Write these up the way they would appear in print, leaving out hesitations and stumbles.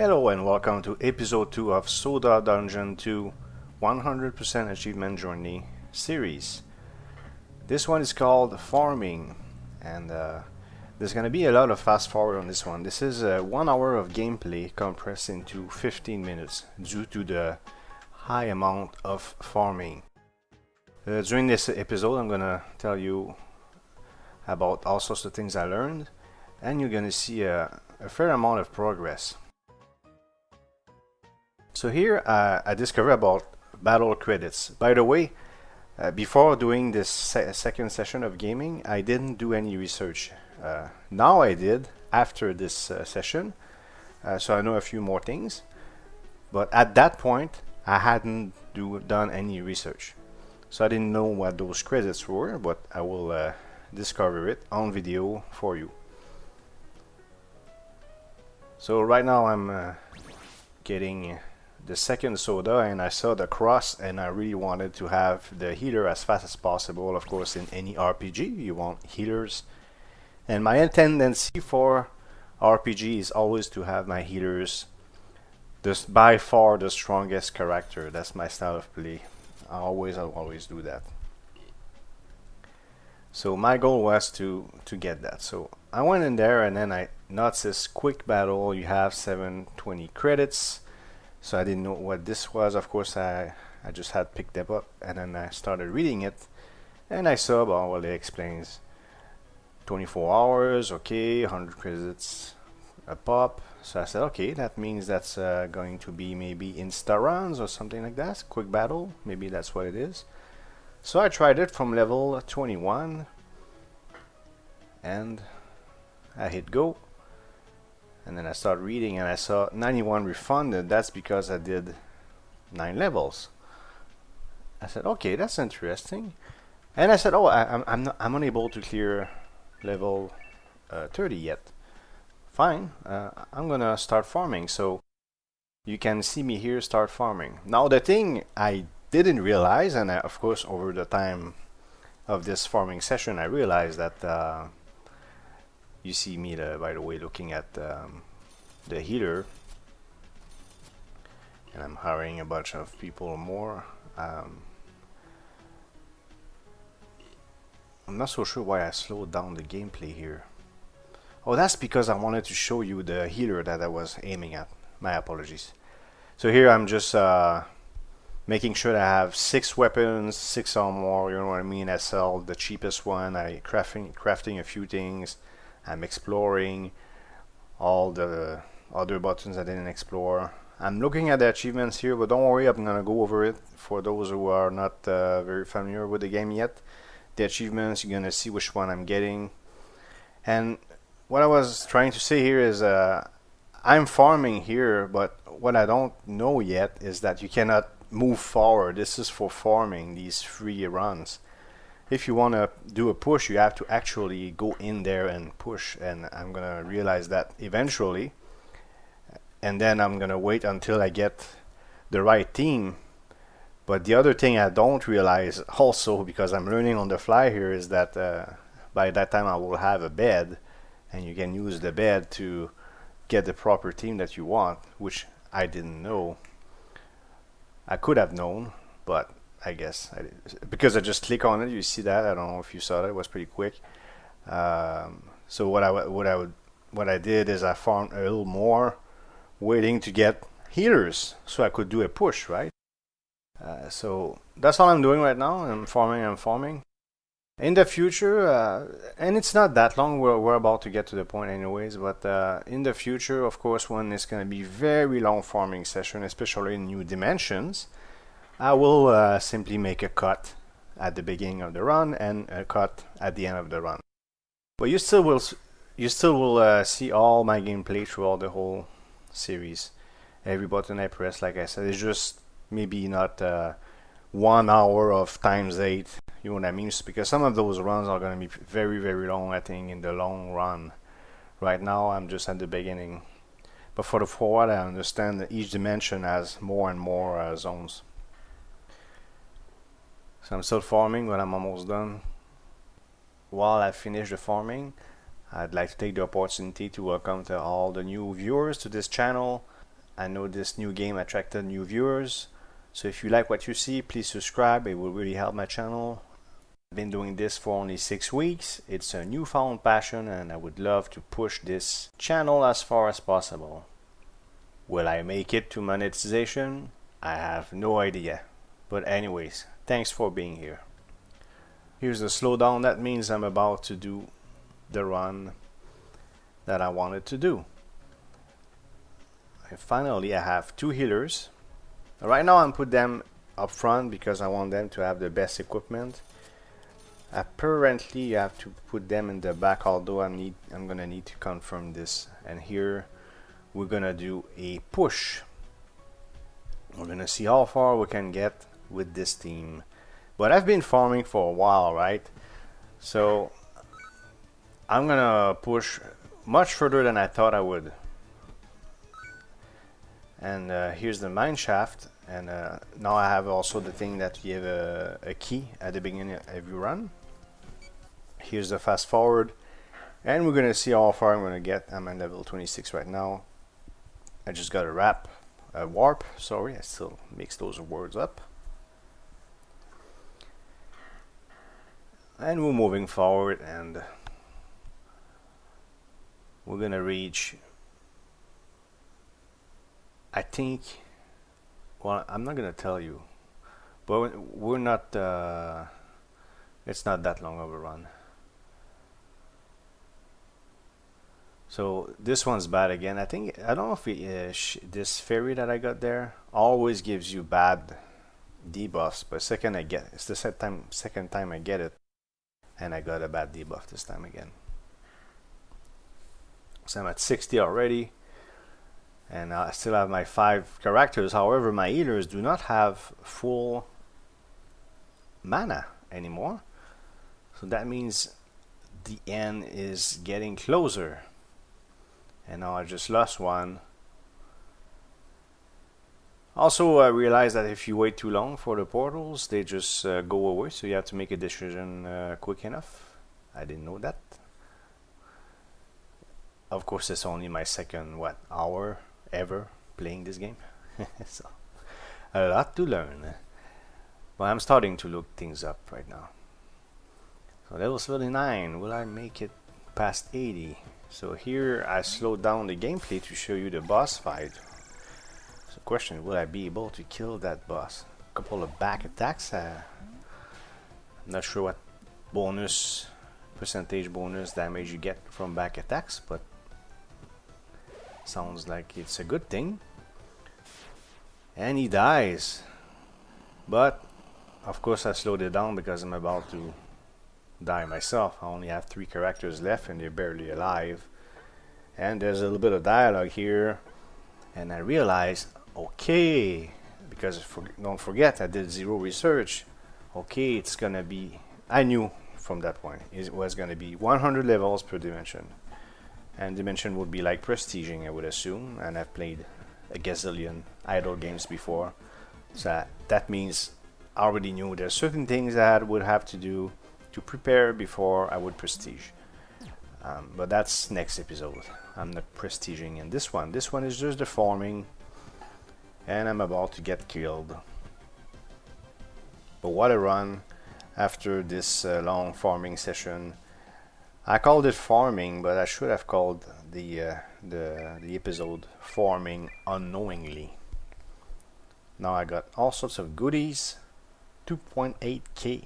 Hello and welcome to episode 2 of Soda Dungeon 2 100% Achievement Journey series. This one is called Farming, and there's going to be a lot of fast forward on this one. This is 1 hour of gameplay compressed into 15 minutes due to the high amount of farming. During this episode I'm going to tell you about all sorts of things I learned, and you're going to see a fair amount of progress. So here I discovered about battle credits. By the way, before doing this second session of gaming, I didn't do any research. Now I did after this session, so I know a few more things. But at that point, I hadn't done any research. So I didn't know what those credits were, but I will discover it on video for you. So right now I'm getting the second soda, and I saw the cross, and I really wanted to have the healer as fast as possible. Of course, in any RPG you want healers, and my tendency for RPG is always to have my healers just by far the strongest character. That's my style of play. I'll always do that. So my goal was to get that. So I went in there, and then I noticed quick battle, you have 720 credits. So I didn't know what this was. Of course, I just had picked them up, and then I started reading it, and I saw, well, it explains 24 hours, okay, 100 credits a pop. So I said, okay, that means that's going to be maybe insta runs or something like that, quick battle, maybe that's what it is. So I tried it from level 21, and I hit go. And then I started reading, and I saw 91 refunded. That's because I did 9 levels. I said, okay, that's interesting. And I said, oh, I'm unable to clear level 30 yet. Fine, I'm gonna start farming. So you can see me here start farming. Now the thing I didn't realize, and of course over the time of this farming session I realized that you see me, by the way, looking at the healer, and I'm hiring a bunch of people more. I'm not so sure why I slowed down the gameplay here. Oh, that's because I wanted to show you the healer that I was aiming at. My apologies. So here I'm just making sure that I have 6 weapons, 6 or more, you know what I mean. I sell the cheapest one, I crafting a few things. I'm exploring all the other buttons I didn't explore. I'm looking at the achievements here, but don't worry, I'm gonna go over it for those who are not very familiar with the game yet. The achievements, you're gonna see which one I'm getting. And what I was trying to say here is I'm farming here, but what I don't know yet is that you cannot move forward. This is for farming, these free runs. If you want to do a push, you have to actually go in there and push, and I'm gonna realize that eventually, and then I'm gonna wait until I get the right team. But the other thing I don't realize also, because I'm learning on the fly here, is that by that time I will have a bed, and you can use the bed to get the proper team that you want, which I didn't know. I could have known, but I guess because I just click on it, you see that. I don't know if you saw that. It was pretty quick. So what I did is I farmed a little more, waiting to get healers so I could do a push, right? So that's all I'm doing right now. I'm farming. In the future, and it's not that long. We're about to get to the point, anyways. But in the future, of course, when it's going to be very long farming session, especially in new dimensions, I will simply make a cut at the beginning of the run and a cut at the end of the run. But you still will see all my gameplay throughout the whole series. Every button I press, like I said, is just maybe not 1 hour of times 8. You know what I mean? Just because some of those runs are going to be very, very long, I think, in the long run. Right now, I'm just at the beginning. But for what I understand that each dimension has more and more zones. So I'm still farming, but I'm almost done. While I finish the farming, I'd like to take the opportunity to welcome to all the new viewers to this channel. I know this new game attracted new viewers. So if you like what you see, please subscribe. It will really help my channel. I've been doing this for only 6 weeks. It's a newfound passion and I would love to push this channel as far as possible. Will I make it to monetization? I have no idea. But anyways, thanks for being here. Here's the slowdown. That means I'm about to do the run that I wanted to do. And finally, I have 2 healers. Right now, I'm put them up front because I want them to have the best equipment. Apparently, you have to put them in the back, although I'm gonna need to confirm this. And here, we're gonna do a push. We're gonna see how far we can get with this team. But I've been farming for a while, right? So I'm gonna push much further than I thought I would. And here's the mine shaft, and now I have also the thing that you have a key at the beginning of every run. Here's the fast forward, and we're gonna see how far I'm gonna get. I'm at level 26 right now. I just got a warp, sorry, I still mix those words up. And we're moving forward, and we're gonna reach, I think, well, I'm not gonna tell you, but we're not, it's not that long of a run. So this one's bad again. I don't know if this fairy that I got there always gives you bad debuffs, but it's the second time I get it, and I got a bad debuff this time again. So I'm at 60 already, and I still have my 5 characters. However, my healers do not have full mana anymore, so that means the end is getting closer. And now I just lost one. Also, I realized that if you wait too long for the portals, they just go away, so you have to make a decision quick enough. I didn't know that. Of course, it's only my second hour ever playing this game, so a lot to learn. But I'm starting to look things up right now. So level 39, will I make it past 80? So here I slowed down the gameplay to show you the boss fight. So question, will I be able to kill that boss? A couple of back attacks. I'm not sure what percentage bonus damage you get from back attacks, but sounds like it's a good thing. And he dies. But of course I slowed it down because I'm about to die myself. I only have 3 characters left and they're barely alive. And there's a little bit of dialogue here, and I realized, okay, because don't forget I did 0 research. Okay, it's gonna be, I knew from that point it was gonna be 100 levels per dimension, and dimension would be like prestiging, I would assume, and I've played a gazillion idle games before, so that means I already knew there's certain things that I would have to do to prepare before I would prestige. But that's next episode. I'm not prestiging in this one. This one is just the farming, and I'm about to get killed. But what a run after this long farming session. I called it farming, but I should have called the episode Farming Unknowingly. Now I got all sorts of goodies. 2.8k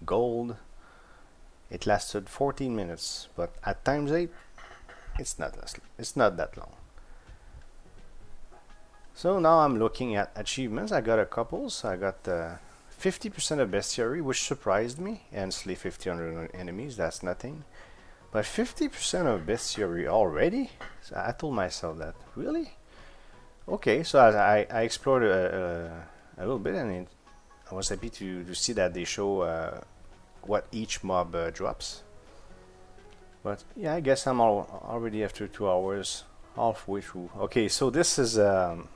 gold. It lasted 14 minutes, but at times 8, it's not that long. So now I'm looking at achievements. I got a couple. So I got 50% of bestiary, which surprised me, and slay 1,500 enemies. That's nothing. But 50% of bestiary already? So I told myself that. Really? Okay, so I explored a little bit, and I was happy to see that they show what each mob drops. But yeah, I guess I'm already after 2 hours, halfway through. Okay, so this is the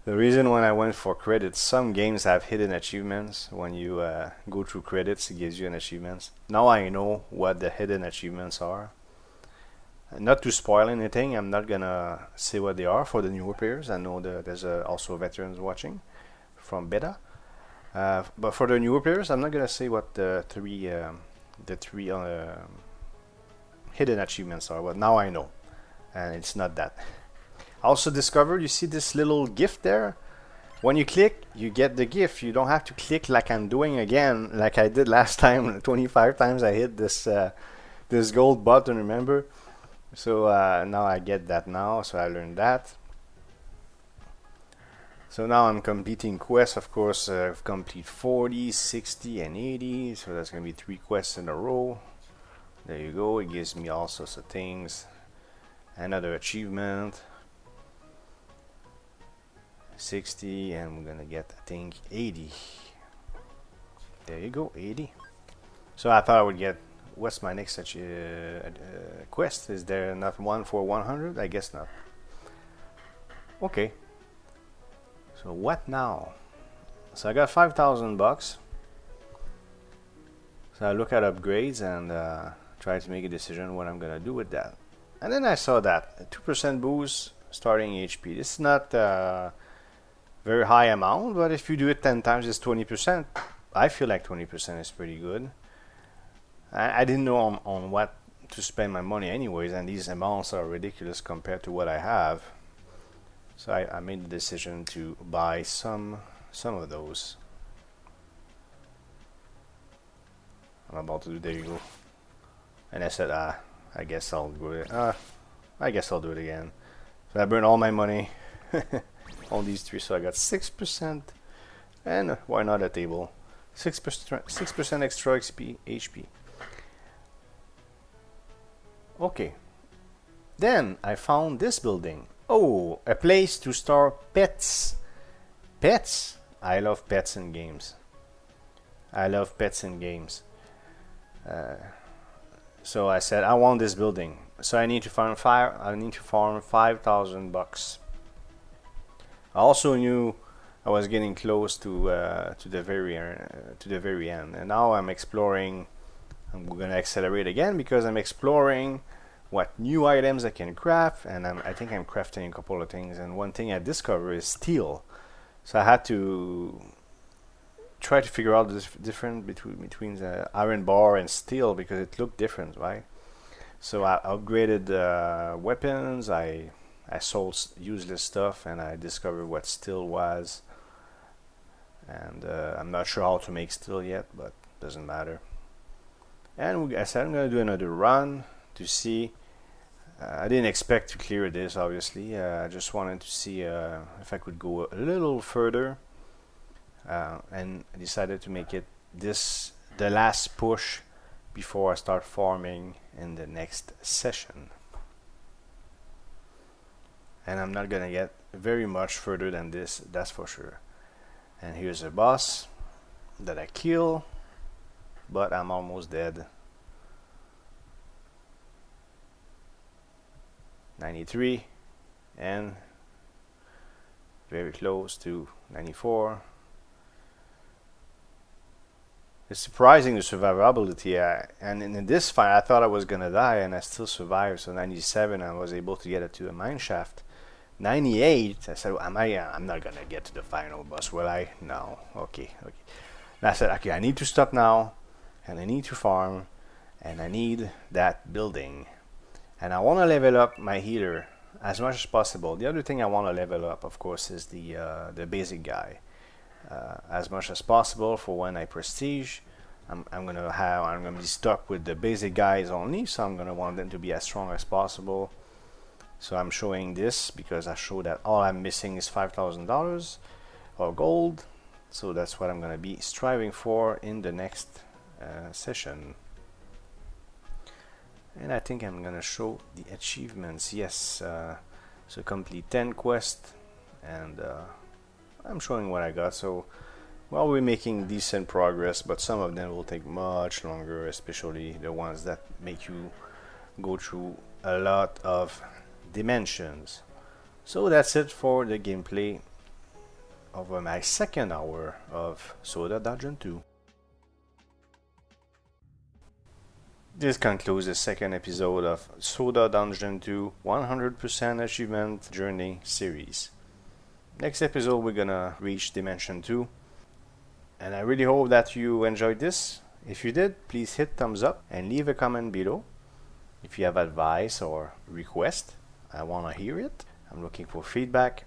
reason when I went for credits. Some games have hidden achievements. When you go through credits, it gives you an achievement. Now I know what the hidden achievements are. Not to spoil anything, I'm not gonna say what they are for the newer players. I know that there's also veterans watching from beta, but for the newer players, I'm not gonna say what the three hidden achievements are. But now I know, and it's not that. I also discovered, you see this little gift there? When you click, you get the gift. You don't have to click like I'm doing again, like I did last time. 25 times I hit this this gold button, remember? So now I get that now, so I learned that. So now I'm completing quests, of course. I've completed 40, 60, and 80, so that's going to be 3 quests in a row. There you go, it gives me all sorts of things. Another achievement. 60, and we're gonna get, I think, 80. There you go, 80. So I thought I would get, what's my next quest? Is there not one for 100? I guess not. Okay. So what now? So I got 5,000 bucks. So I look at upgrades and try to make a decision what I'm gonna do with that. And then I saw that a 2% boost starting HP. This is not very high amount, but if you do it 10 times, it's 20%. I feel like 20% is pretty good. I didn't know on what to spend my money anyways, and these amounts are ridiculous compared to what I have. So I made the decision to buy some of those. I'm about to do, there you go. And I said, I guess I'll do it. I guess I'll do it again. So I burned all my money on these 3, so I got 6%. And why not a table? 6% extra XP, HP. Okay. Then I found this building. Oh, a place to store pets. Pets? I love pets in games. I love pets in games. So I said I want this building. So I need to farm 5,000 bucks. I also knew I was getting close to the very end, and now I'm exploring. I'm gonna accelerate again because I'm exploring what new items I can craft, and I think I'm crafting a couple of things. And one thing I discovered is steel. So I had to try to figure out the difference between the iron bar and steel because it looked different, right? So I upgraded weapons. I sold useless stuff, and I discovered what steel was. And I'm not sure how to make steel yet, but doesn't matter. And I said I'm gonna do another run to see. I didn't expect to clear this, obviously. I just wanted to see if I could go a little further, and I decided to make it the last push before I start farming in the next session. And I'm not gonna get very much further than this, that's for sure. And here's a boss that I kill, but I'm almost dead. 93, and very close to 94. It's surprising the survivability, and in this fight I thought I was gonna die, and I still survived. So 97, I was able to get it to a mine shaft. 98, I said, I'm not gonna get to the final boss, will I? No. Okay. And I said, okay, I need to stop now, and I need to farm, and I need that building, and I want to level up my healer as much as possible. The other thing I want to level up, of course, is the basic guy as much as possible for when I prestige. I'm gonna be stuck with the basic guys only, so I'm gonna want them to be as strong as possible. So I'm showing this because I show that all I'm missing is $5,000 or gold. So that's what I'm gonna be striving for in the next session. And I think I'm gonna show the achievements. Yes, so complete 10 quests, and I'm showing what I got. So well, we're making decent progress, but some of them will take much longer, especially the ones that make you go through a lot of dimensions. So that's it for the gameplay of my second hour of Soda Dungeon 2. This concludes the second episode of Soda Dungeon 2 100% Achievement Journey series. Next episode we're gonna reach Dimension 2, and I really hope that you enjoyed this. If you did, please hit thumbs up and leave a comment below. If you have advice or request, I want to hear it. I'm looking for feedback.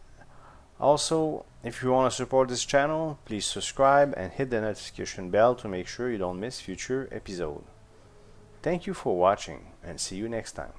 Also, if you want to support this channel, please subscribe and hit the notification bell to make sure you don't miss future episodes. Thank you for watching, and see you next time.